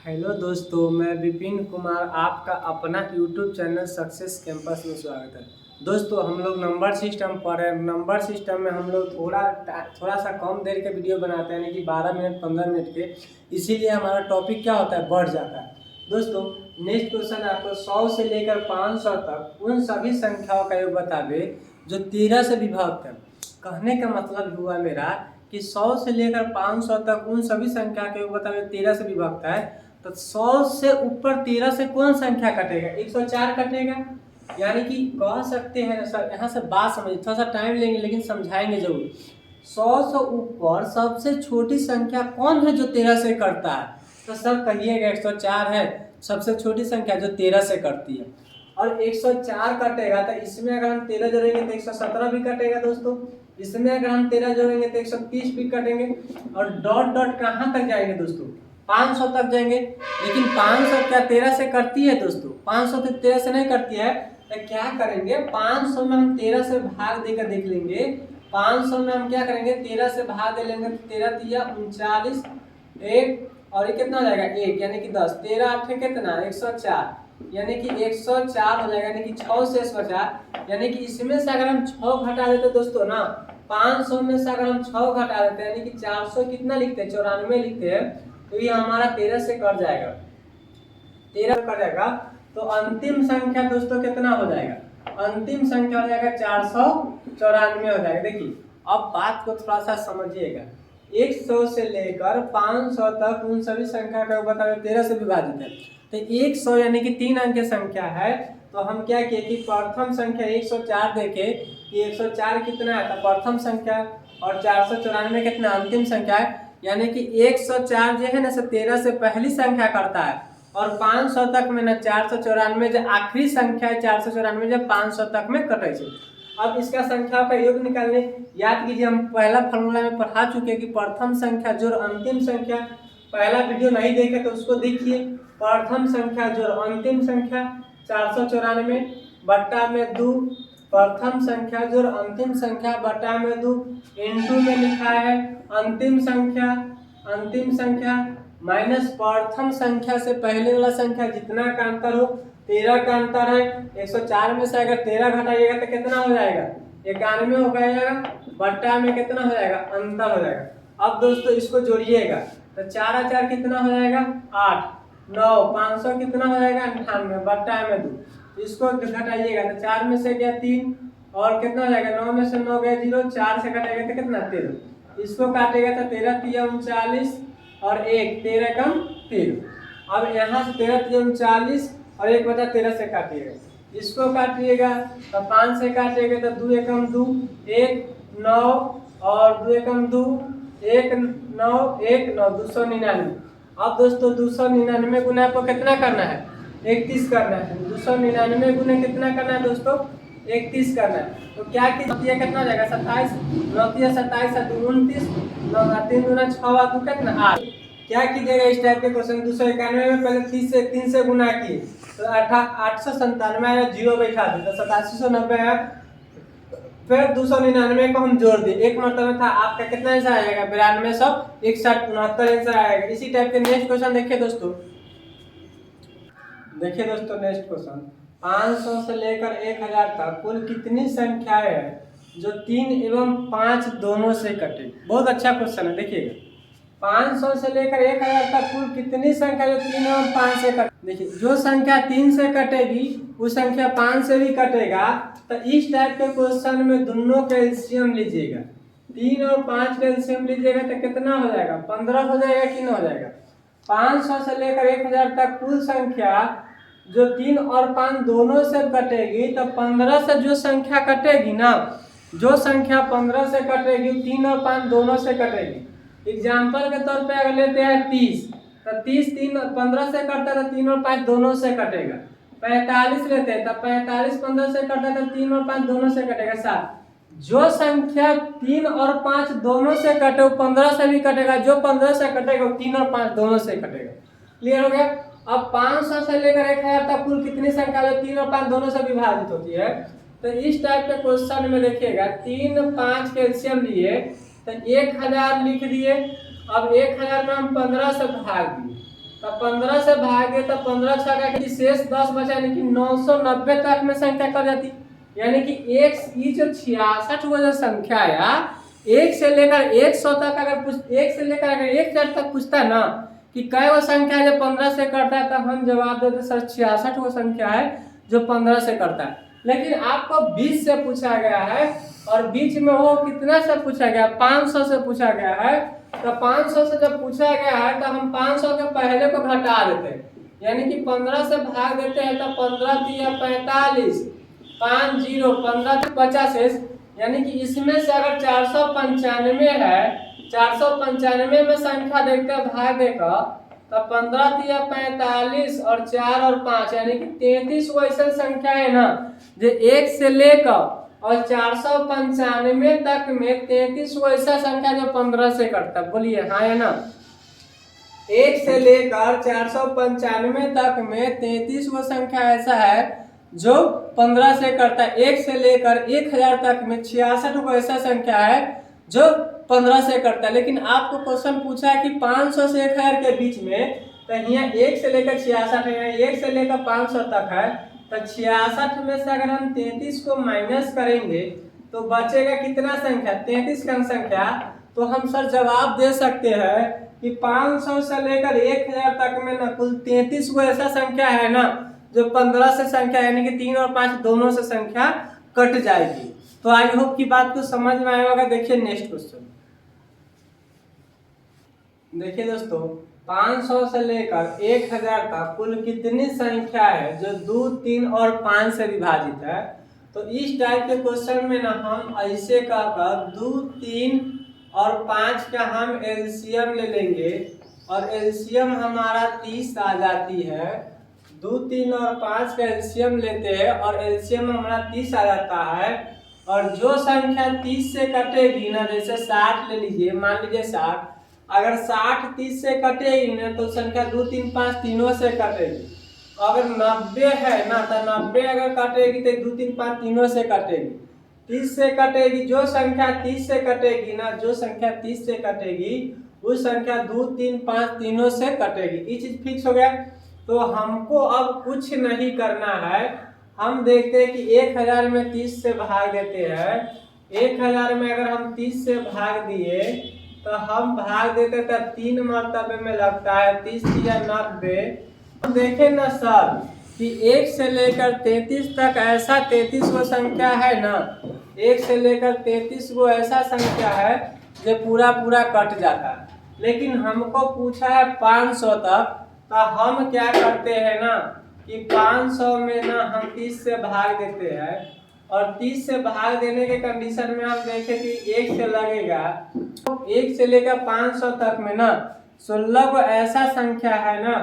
Hello दोस्तों, मैं विपिन कुमार आपका अपना यूट्यूब चैनल सक्सेस कैंपस में स्वागत है। दोस्तों, हम लोग नंबर सिस्टम पर है। नंबर सिस्टम में हम लोग थोड़ा सा कम देर के वीडियो बनाते हैं, यानी कि 12 मिनट 15 मिनट के। इसीलिए हमारा टॉपिक क्या होता है, बढ़ जाता है। दोस्तों, नेक्स्ट क्वेश्चन आपको 100 से लेकर 500 तक उन सभी संख्याओं का योग बतावे जो 13 से विभक्त है। कहने का मतलब हुआ मेरा कि 100 से लेकर 500 तक उन सभी संख्या के योग बतावे 13 से विभक्त है। तो 100 से ऊपर 13 से कौन संख्या कटेगा? 104 कटेगा। यानी कि कह सकते हैं सर, यहाँ से बात समझिए, थोड़ा सा टाइम लेंगे लेकिन समझाएंगे जरूर। 100 से ऊपर सबसे छोटी संख्या कौन है जो 13 से करता है? तो सर कहिएगा 104 है सबसे छोटी संख्या जो 13 से करती है। और 104 कटेगा तो इसमें अगर हम 13 जोड़ेंगे तो 117 भी कटेगा। दोस्तों, इसमें अगर हम 13 जोड़ेंगे तो 130 भी कटेंगे। और डॉट डॉट कहाँ तक जाएंगे दोस्तों? 500 तक जाएंगे। लेकिन 500 क्या 13 से करती है दोस्तों? 500 तो 13 से नहीं करती है। तो क्या करेंगे, 500 में हम 13 से भाग देकर देख लेंगे। 500 में हम क्या करेंगे, 13 से भाग दे लेंगे। 13 तिया 39, एक और ये कितना हो जाएगा, एक यानी कि 10। 13 8 कितना, 104 यानी कि 104 हो जाएगा। यानी कि 6 से 104, यानी कि इसमें से अगर हम 6 घटा देते दोस्तों ना, 500 में से अगर हम 6 घटा देते यानी कि 400 कितना लिखते हैं, 94 लिखते हैं। तो ये हमारा 13 से कट जाएगा। 13 कट जाएगा तो अंतिम संख्या दोस्तों कितना हो जाएगा? अंतिम संख्या हो जाएगा 494 हो जाएगा। देखिए अब बात को थोड़ा सा समझिएगा। 100 से लेकर 500 तक उन सभी संख्या का बताओ 13 से विभाजित है। तो 100 यानी कि 3 अंक की संख्या है। तो हम क्या किए कि प्रथम संख्या 104 देखे कि 104 कितना है, तो प्रथम संख्या और 494 कितना अंतिम संख्या है। यानी कि 104 जो है ना 13 से पहली संख्या करता है। और 500 तक में ना 494 जो आखिरी संख्या है, 494 जो 500 तक में कटे। अब इसका संख्या का योग निकालने याद कीजिए, हम पहला फॉर्मूला में पढ़ा चुके हैं कि प्रथम संख्या जोड़ अंतिम संख्या। पहला वीडियो नहीं देखे तो उसको देखिए। प्रथम संख्या जोड़ अंतिम संख्या 494 बट्टा में 2, प्रथम संख्या जोड़ अंतिम संख्या बटा में 2 इंटू में लिखा है अंतिम संख्या माइनस प्रथम संख्या से पहले वाला संख्या जितना का अंतर हो। 13 का अंतर है। 104 में से अगर 13 घटाइएगा तो कितना हो जाएगा, 91 हो जाएगा। बट्टा में कितना हो जाएगा, अंतर हो जाएगा। अब दोस्तों इसको जोड़िएगा तो 4 और 4 कितना हो जाएगा, 8, 9, 500 कितना हो जाएगा, 98 बट्टा में 2। इसको घटाइएगा तो 4 में से गया 3 और कितना हो जाएगा, 9 में से 9 गया 0, 4 से घटाएगा तो कितना 13। इसको काटेगा तो 13 तिया 39 और 1, 13 कम 13। अब यहाँ से 13 तिया 39 और 1 बचा 13 से काटिएगा। इसको काटिएगा तो 5 से काटिएगा तो 2 एकम 2, 1 9 और 2 एकम 2, 1 9 1 9, 299। अब दोस्तों 299 गुना आपको कितना करना है, 31 करना है। 299 गुना कितना करना है दोस्तों, 31 करना है। तो क्या कितना हो जाएगा, 27, 27 29, 3 गुना 6 2 कितना 8। क्या कीजिएगा इस टाइप के क्वेश्चन 291 में पहले 3 से गुना किए तो 897 आया, 0 बैठा दे तो 8790 आया। फिर 299 को हम जोड़ दिए, एक मरतबा था आपका कितना आंसर आएगा, 9261 69 आंसर आएगा। इसी टाइप के नेक्स्ट क्वेश्चन देखिए दोस्तों। नेक्स्ट क्वेश्चन 500 से लेकर 1000 तक कुल कितनी संख्याएं हैं जो 3 एवं 5 दोनों से कटे? बहुत अच्छा क्वेश्चन है। देखिएगा 500 से लेकर 1000 तक कुल कितनी संख्या जो 3 एवं 5 से कटे? देखिए जो संख्या 3 से कटेगी वो संख्या 5 से भी कटेगा। तो इस टाइप के क्वेश्चन में दोनों का एलसीएम लीजिएगा, 3 और 5 का एलसीएम लीजिएगा तो कितना हो जाएगा, 15 हो जाएगा कि न हो जाएगा। 500 से लेकर 1000 तक कुल संख्या जो 3 और 5 दोनों से कटेगी तो 15 से जो संख्या कटेगी ना, जो संख्या 15 से कटेगी 3 और 5 दोनों से कटेगी। एग्जाम्पल के तौर पे अगर लेते हैं 30 तो 30 3 और 15 से कटता है तो 3 और 5 दोनों से कटेगा। 45 लेते हैं तो 45 15 से कटता है तो 3 और 5 दोनों से कटेगा 7। जो संख्या 3 और 5 दोनों से कटे वो 15 से भी कटेगा, जो 15 से कटेगा वो 3 और 5 दोनों से कटेगा। क्लियर हो गया। अब 500 से लेकर 1000 तक कुल कितनी संख्या जो 3 और 5 दोनों से विभाजित होती है? तो इस टाइप के क्वेश्चन में देखिएगा 3 5 के एलसीएम लिए तो 1000 लिख दिए। अब 1000 में हम 15 से भाग दिए तो 15 से भागे तो 15 छका के शेष 10 बचा, यानी कि 990 तक में संख्या कर जाती। यानी कि एक ये जो 66 वो जो संख्या है, एक से लेकर 100 तक अगर एक से लेकर अगर 1000 तक पूछता है ना कि कै वो संख्या है जो 15 से करता है, तो हम जवाब देते सर 66 वो संख्या है जो 15 से करता है। लेकिन आपको 20 से पूछा गया है और बीच में वो कितना से पूछा गया, 500 से पूछा गया है। तो 500 से जब पूछा गया है तो हम 500 के पहले को घटा देते हैं, यानी कि 15 से भाग देते हैं तो 15 दिया 45, 50 15 से 50, यानी कि इसमें से अगर 495 है, 495 में संख्या देखते हैं भागे का, तो 15 दिया 45 और 4 और 5 यानी कि 33 वो ऐसा संख्या है ना जो 1 से लेकर और 495 तक में 33 वो ऐसा संख्या जो 15 से करता है। बोलिए हाँ है ना। 1 से लेकर 495 तक में 33 वो संख्या ऐसा है जो 15 से करता है। 1 से लेकर 1000 तक में 66 वो ऐसा संख्या है जो 15 से करता है। लेकिन आपको क्वेश्चन पूछा है कि 500 से 1000 के बीच में, तो यहाँ 1 से लेकर 66 है, 1 से लेकर 500 तक है, तो 66 में से अगर हम 33 को माइनस करेंगे तो बचेगा कितना संख्या, 33 का संख्या। तो हम सर जवाब दे सकते हैं कि 500 से लेकर 1000 तक में ना कुल 33 को ऐसा संख्या है ना जो 15 से संख्या, यानी कि 3 और 5 दोनों से संख्या कट जाएगी। तो आई होप की बात को समझ में आया होगा। देखिए नेक्स्ट क्वेश्चन, देखिए दोस्तों 500 से लेकर 1000 तक कुल कितनी संख्या है जो 2, 3 और 5 से विभाजित है। तो इस टाइप के क्वेश्चन में ना हम ऐसे कहकर 2, 3 और 5 का हम एलसीएम ले लेंगे और एलसीएम हमारा 30 आ जाती है। 2, 3 और 5 का एलसीएम लेते हैं और एलसीएम हमारा 30 आ जाता है। और जो संख्या 30 से कटेगी ना, जैसे 60 ले लीजिए, मान लीजिए 60, अगर 60 30 से कटेगी ना तो संख्या 2, 3, 5 तीनों से कटेगी। अगर 90 है ना तो 90 अगर कटेगी तो 2, 3, 5 तीनों से कटेगी। 30 से कटेगी, जो संख्या 30 से कटेगी ना, जो संख्या 30 से कटेगी उस संख्या 2, 3, 5 तीनों से कटेगी। ये चीज फिक्स हो गया। तो हमको अब कुछ नहीं करना है, हम देखते हैं कि 1000 में 30 से भाग देते हैं। 1000 में अगर हम 30 से भाग दिए तो हम भाग देते तो 3 मरतबे में लगता है, 30 या 90। हम देखें ना सर कि 1 से लेकर 33 तक ऐसा 33 वो संख्या है ना, 1 से लेकर 33 वो ऐसा संख्या है जो पूरा पूरा कट जाता है। लेकिन हमको पूछा है 500 तक, तो हम क्या करते हैं ना कि 500 में ना हम 30 से भाग देते हैं और 30 से भाग देने के कंडीशन में हम देखें कि 1 से लगेगा, 1 से लेकर 500 तक में ना 16 को ऐसा संख्या है ना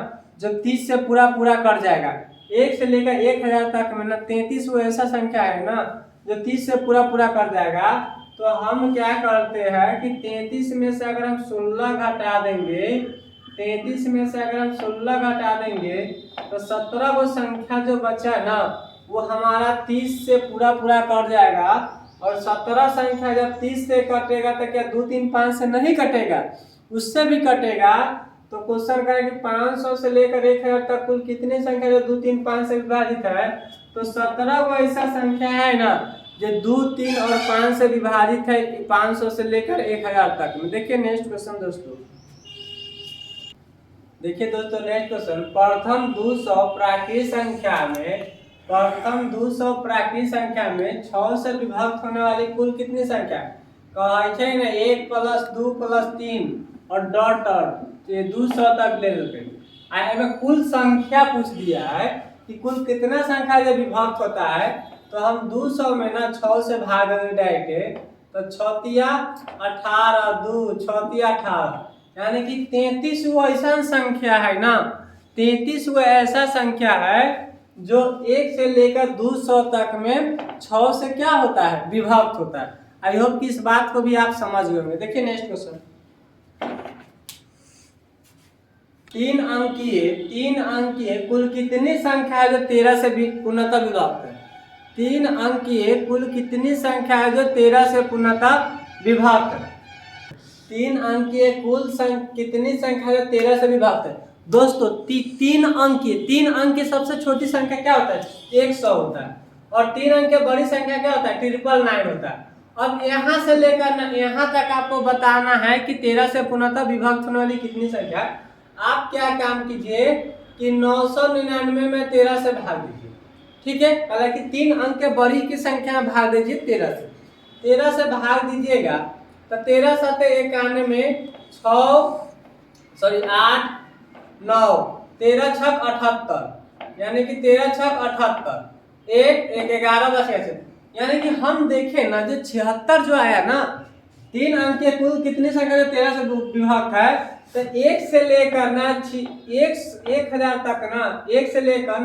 जो 30 से पूरा पूरा कट जाएगा। 1 से लेकर 1000 तक में ना 33 वो ऐसा संख्या है ना जो 30 से पूरा पूरा कट जाएगा। तो हम क्या करते हैं कि 33 में से अगर हम 16 घटा देंगे, 33 में से अगर हम 16 घटा देंगे तो 17 वो संख्या जो बचा है ना वो हमारा 30 से पूरा पूरा कट जाएगा। और 17 संख्या जब 30 से कटेगा तो क्या 2, 3, 5 से नहीं कटेगा, उससे भी कटेगा। तो क्वेश्चन करें कि 500 से लेकर 1000 तक कुल कितनी संख्या जो 2, 3, 5 से विभाजित है। तो 17 वो ऐसा संख्या है ना जो 2, 3 और 5 से विभाजित है 500 से लेकर 1000 तक में। देखिए नेक्स्ट क्वेश्चन दोस्तों, देखिए दोस्तों नेक्स्ट क्वेश्चन, प्रथम 200 प्राकृत संख्या में, प्रथम 200 प्राकृत संख्या में 6 से विभक्त होने वाली कुल कितनी संख्या कहे ना, 1 + 2 + 3 और डॉट डॉट 200 तक ले लेते हैं। में कुल संख्या पूछ दिया है कि कुल कितना संख्या जब विभक्त होता है। तो हम 200 में ना 6 से भाग देंगे डायरेक्ट, तो 6 × 18, 2 6 × 18 यानी कि 33 वो ऐसा संख्या है ना, 33 वो ऐसा संख्या है जो 1 से लेकर 200 तक में 6 से क्या होता है, विभक्त होता है। आई होप कि इस बात को भी आप समझ गए होंगे। देखिए नेक्स्ट क्वेश्चन, 3 अंकीय कुल कितनी संख्या है जो 13 से पूर्णतः विभक्त है। 3 अंकीय कुल कितनी संख्या है जो 13 से पूर्णतः विभक्त है। 3 अंकीय कुल कितनी संख्या जो 13 से विभक्त है। दोस्तों तीन अंक की सबसे छोटी संख्या क्या होता है? 100 होता है। और 3 अंक की बड़ी संख्या क्या होता है? 999 होता है। अब यहाँ से लेकर ना यहाँ तक आपको बताना है कि 13 से पूर्णतः विभक्त होने वाली कितनी संख्या। आप क्या काम कीजिए कि 999 में 13 से भाग दीजिए, ठीक है। हालांकि 3 अंक के बड़ी की संख्या में भाग दीजिए 13 से भाग दीजिएगा तो 13 7 91 में 8 9 13 छक 78, यानी कि 13 छक 78, एक 11 बच गए। यानी कि हम देखें ना जो 76 जो आया ना, 3 अंक के कुल कितनी संख्या 13 से विभक्त है, तो 1 से लेकर ना 1000 तक ना, 1 से लेकर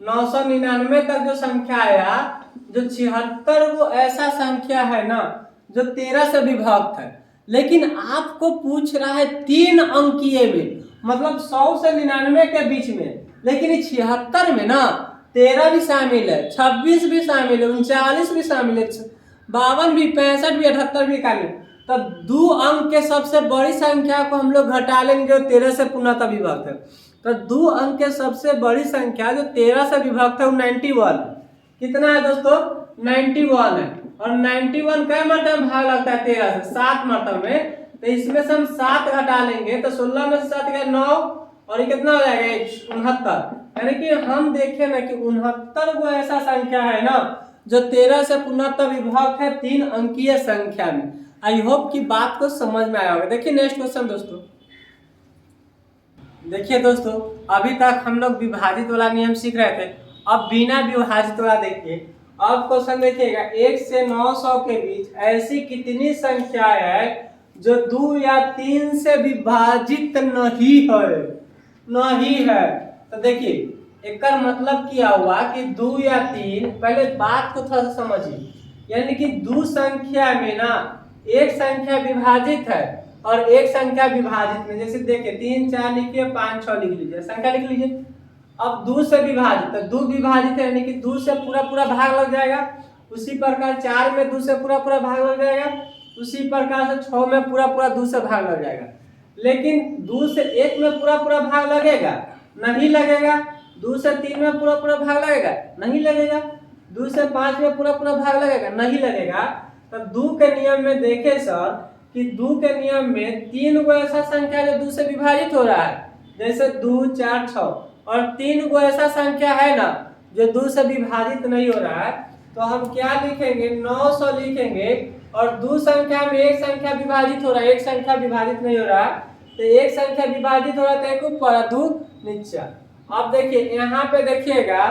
999 तक जो संख्या आया, जो 76 वो ऐसा संख्या है ना जो 13 से विभक्त है। लेकिन आपको पूछ रहा है 3 अंकीय में, मतलब 100 से 99 के बीच में। लेकिन 76 में ना 13 भी शामिल है, 26 भी शामिल है, 39 भी शामिल है, 52 भी, 65 भी, 78 भी शामिल। तब 2 अंक के सबसे बड़ी संख्या को हम लोग घटा लेंगे जो 13 से पूर्णतः विभक्त है। तो 2 अंक के सबसे बड़ी संख्या जो 13 से विभक्त है वो 91 है। कितना है दोस्तों? 91 है। और 91 कई मरतबे में भाग लगता है 13 से? 7 मरतबे में। तो इसमें से हम 7 घटा लेंगे तो 16 में से 7 गया 9, और ये कितना हो जाएगा? 69। यानी कि हम देखें ना कि 69 वो ऐसा संख्या है ना जो 13 से पूर्णतः विभक्त है 3 अंकीय संख्या में। आई होप कि बात को समझ में आया होगा। देखिए नेक्स्ट क्वेश्चन दोस्तों। देखिए दोस्तों, अभी तक हम लोग विभाजित वाला नियम सीख रहे थे। अब बिना विभाजित वाला देखिए। अब क्वेश्चन देखिएगा, 1 से 900 के बीच ऐसी कितनी संख्या है जो 2 या 3 से विभाजित नहीं है। तो देखिए एक मतलब क्या हुआ कि 2 या 3, पहले बात को थोड़ा सा समझिए। यानी कि 2 संख्या में ना एक संख्या विभाजित है और एक संख्या विभाजित में। जैसे देखिए 3 4 लिखिए, 5 6 लिख लीजिए, संख्या लिख लीजिए। अब 2 से विभाजित है, 2 विभाजित है यानी कि 2 से पूरा भाग लग जाएगा। उसी प्रकार 4 में 2 से पूरा भाग लग जाएगा। उसी प्रकार से 6 में पूरा 2 से भाग लग जाएगा। लेकिन 2 से 1 में पूरा भाग लगेगा? नहीं लगेगा। 2 से 3 में पूरा भाग लगेगा? नहीं लगेगा। 2 से 5 में पूरा भाग लगेगा? नहीं लगेगा। तो 2 के नियम में देखें सर कि 2 के नियम में 3 गो ऐसा संख्या जो 2 से विभाजित हो रहा है, जैसे 2 4 6, और 3 गो ऐसा संख्या है ना जो 2 से विभाजित नहीं हो रहा है। तो हम क्या लिखेंगे? 900 लिखेंगे। और 2 संख्या में एक संख्या विभाजित हो रहा है, एक संख्या विभाजित नहीं हो रहा है। तो एक संख्या विभाजित हो रहा है तो एक ऊपर 2 नीचे। अब देखिए यहाँ पे देखिएगा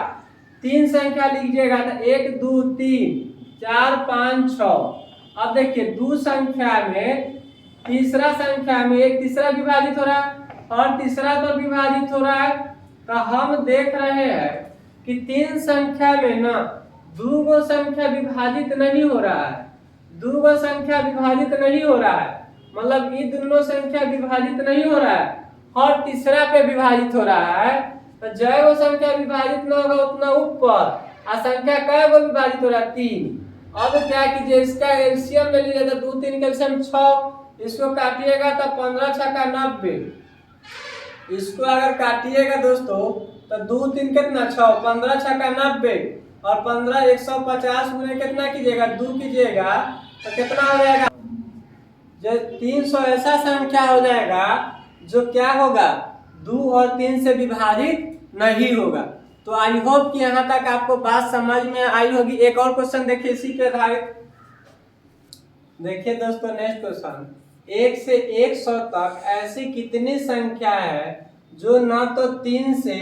3 संख्या लीजिएगा तो 1 2 3 4 5 6। अब देखिए 2 संख्या में तीसरा संख्या में एक तीसरा विभाजित हो रहा है और तीसरा तो विभाजित हो रहा है। तो हम देख रहे हैं कि 3 संख्या में ना 2 गो संख्या विभाजित नहीं हो रहा है, 2 गो संख्या विभाजित नहीं हो रहा है, मतलब ये दोनों संख्या विभाजित नहीं हो रहा है और तीसरा पे विभाजित हो रहा है। तो जय गो संख्या विभाजित न होगा उतना ऊपर, संख्या कै गो विभाजित हो रहा है? 3। अब क्या कीजिए, इसका एलसीएम ले लीजिए तो 2 3 का एलसीएम 6, इसको काटिएगा तो 15 6 का 90। इसको अगर काटिएगा दोस्तों तो 2 3 कितना 6, 15 6 का 90, और 15 150 गुने कितना कीजिएगा? 2 कीजिएगा तो कितना हो जाएगा? जो 300 ऐसा संख्या हो जाएगा जो क्या होगा? 2 और 3 से विभाजित नहीं होगा। तो आई होप कि यहाँ तक आपको बात समझ में आई होगी। एक और क्वेश्चन देखिए इसी पे आधारित। देखिए दोस्तों नेक्स्ट क्वेश्चन, 1 से 100 तक ऐसी कितनी संख्या है जो न तो 3 से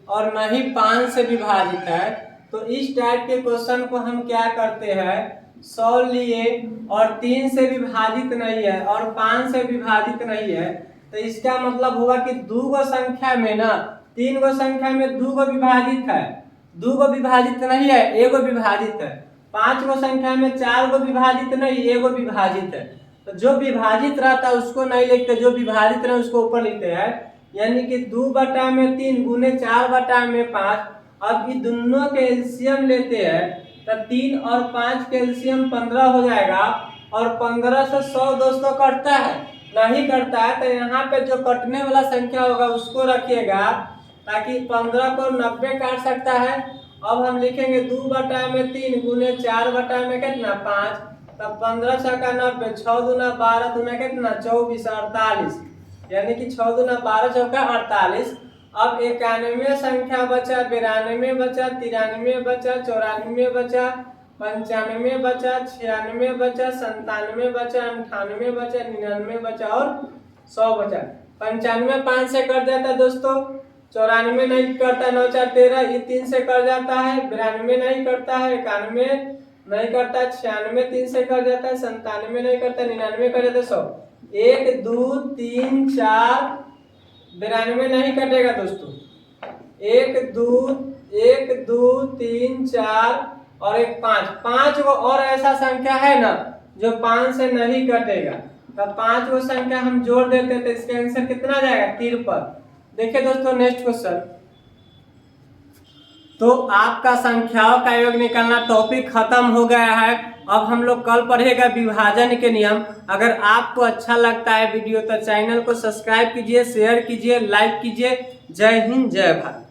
और न ही 5 से विभाजित है। तो इस टाइप के क्वेश्चन को हम क्या करते हैं, 100 लिए और 3 से विभाजित नहीं है और 5 से विभाजित नहीं है, तो इसका मतलब हुआ कि 2 गो संख्या में ना 3 गो संख्या में 2 गो विभाजित है, 2 गो विभाजित नहीं है, 1 गो विभाजित है। 5 गो संख्या में 4 गो विभाजित नहीं, 1 गो विभाजित है। तो जो विभाजित रहता है उसको नहीं लिखते, जो विभाजित रहे उसको ऊपर लिखते हैं। यानी कि 2/3 गुने 4/5। अब ये दोनों के एलसीएम लेते हैं तो 3 और 5 के एलसीएम 15 हो जाएगा, और 15 से 100 दोस्तों कटता है नहीं करता है तो यहाँ पे जो कटने वाला संख्या होगा उसको रखिएगा, ताकि 15 को 90 काट सकता है। अब हम लिखेंगे 2/3 गुने 4/में कितना 5, तब 15 छक्का 90, 6 दूना 12 दूना कितना 24 48, यानी कि 6 दूना 12 चौका 48। अब 91 संख्या बचा, 92 बचा, 93 बचा, 94 बचा, 95 बचा, 96 बचा, 97 बचा, 98 बचा, 99 बचा और 100 बचा। 95 5 से कट जाता है दोस्तों, 94 नहीं करता, 9 4 13, ये 3 से कट जाता है, 92 नहीं करता है, 91 नहीं करता, 96 3 से कट जाता है, 97 नहीं करता, 99 कर जाता है, 100। 1 2 3 4, 92 नहीं कटेगा दोस्तों। 1 2 3 4 और 1 5, 5 वो और ऐसा संख्या है ना जो 5 से नहीं कटेगा, तब 5 वो संख्या हम जोड़ देते हैं तो इसका आंसर कितना जाएगा 53। देखिए दोस्तों नेक्स्ट क्वेश्चन। तो आपका संख्याओं का योग निकालना टॉपिक खत्म हो गया है। अब हम लोग कल पढ़ेगा विभाजन के नियम। अगर आपको अच्छा लगता है वीडियो तो चैनल को सब्सक्राइब कीजिए, शेयर कीजिए, लाइक कीजिए। जय हिंद, जय भारत।